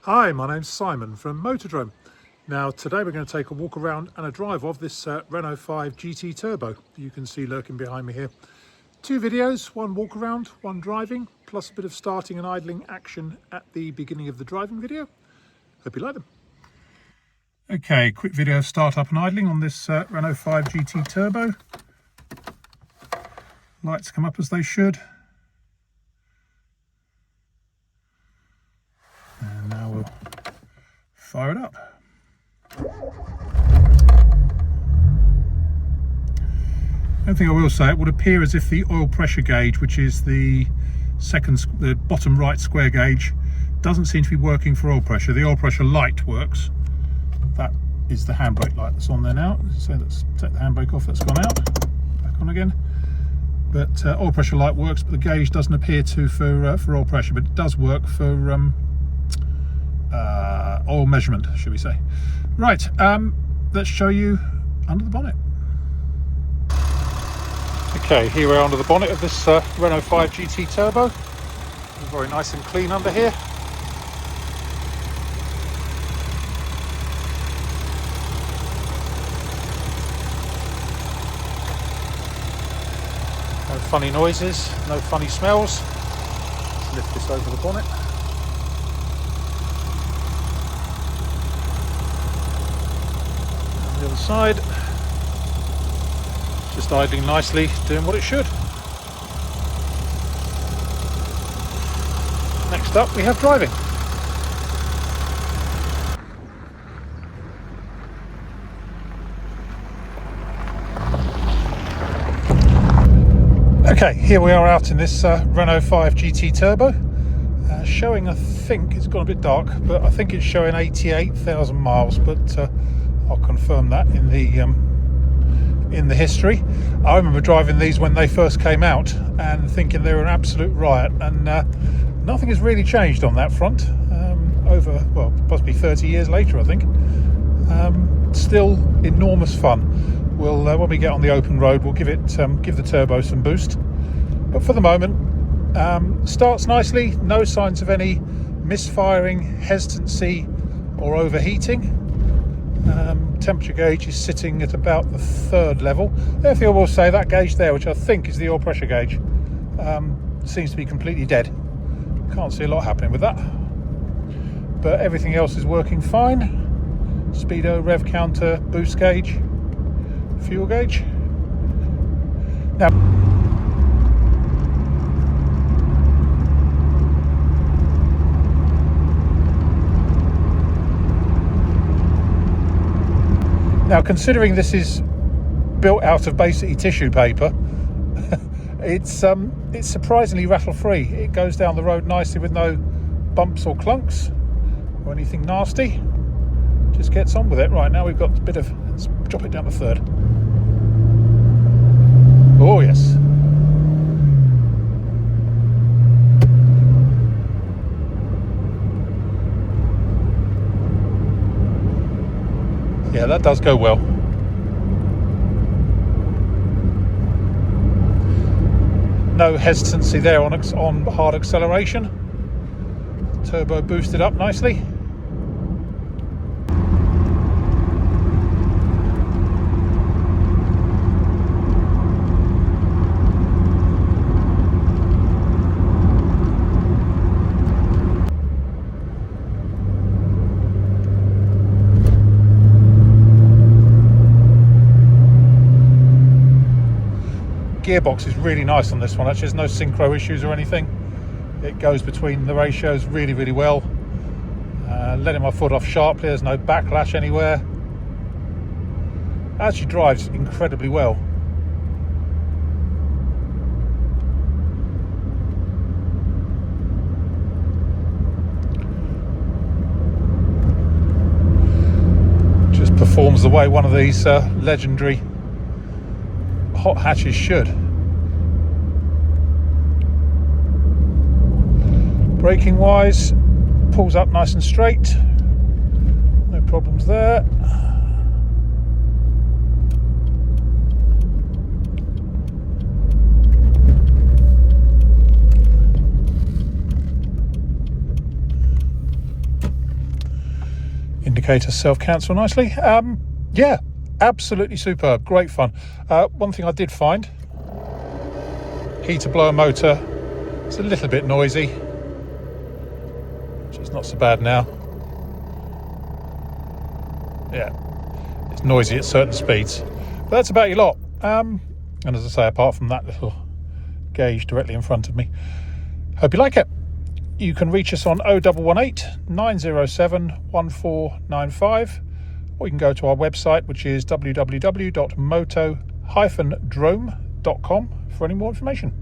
Hi, my name's Simon from Motodrome. Now today we're going to take a walk around and a drive of this Renault 5 GT Turbo you can see lurking behind me here. Two videos, one walk around, one driving, plus a bit of starting and idling action at the beginning of the driving video. Hope you like them. Okay, quick video of start up and idling on this Renault 5 GT Turbo. Lights come up as they should. And now we'll fire it up. One thing I will say, it would appear as if the oil pressure gauge, which is the bottom right square gauge, doesn't seem to be working for oil pressure. The oil pressure light works. That is the handbrake light that's on there now. So let's take the handbrake off, that's gone out. Back on again. But oil pressure light works, but the gauge doesn't appear to for oil pressure, but it does work for oil measurement, should we say. Right, let's show you under the bonnet. Okay, here we are under the bonnet of this Renault 5 GT Turbo. Very nice and clean under here. No funny noises, no funny smells. Let's lift this over the bonnet. The other side, just idling nicely, doing what it should. Next up we have driving. Okay, here we are out in this Renault 5 GT Turbo, showing, I think it's gone a bit dark, but I think it's showing 88,000 miles, but I'll confirm that in the history. I remember driving these when they first came out and thinking they were an absolute riot, and nothing has really changed on that front over, well, possibly 30 years later, I think. Still enormous fun. We'll when we get on the open road, we'll give the turbo some boost, but for the moment starts nicely, no signs of any misfiring, hesitancy or overheating. Temperature gauge is sitting at about the 3rd level. Therefore, I will say that gauge there, which I think is the oil pressure gauge, seems to be completely dead. Can't see a lot happening with that, but everything else is working fine. Speedo, rev counter, boost gauge, fuel gauge. Now, considering this is built out of basically tissue paper, it's surprisingly rattle-free. It goes down the road nicely with no bumps or clunks or anything nasty. Just gets on with it. Right, now we've got a bit of, let's drop it down to 3rd. Oh yes. Yeah, that does go well. No hesitancy there on hard acceleration. Turbo boosted up nicely. Gearbox is really nice on this one. Actually, there's no synchro issues or anything. It goes between the ratios really, really well. Letting my foot off sharply, there's no backlash anywhere. Actually drives incredibly well. Just performs the way one of these legendary hot hatches should. Braking wise, pulls up nice and straight, no problems there. indicator self-cancel nicely. Yeah, absolutely superb, great fun. One thing I did find, heater blower motor, it's a little bit noisy, which is not so bad now. Yeah, it's noisy at certain speeds, but that's about your lot. And as I say, apart from that little gauge directly in front of me, hope you like it. You can reach us on 0118 907 1495, or you can go to our website, which is www.moto-drome.com, for any more information.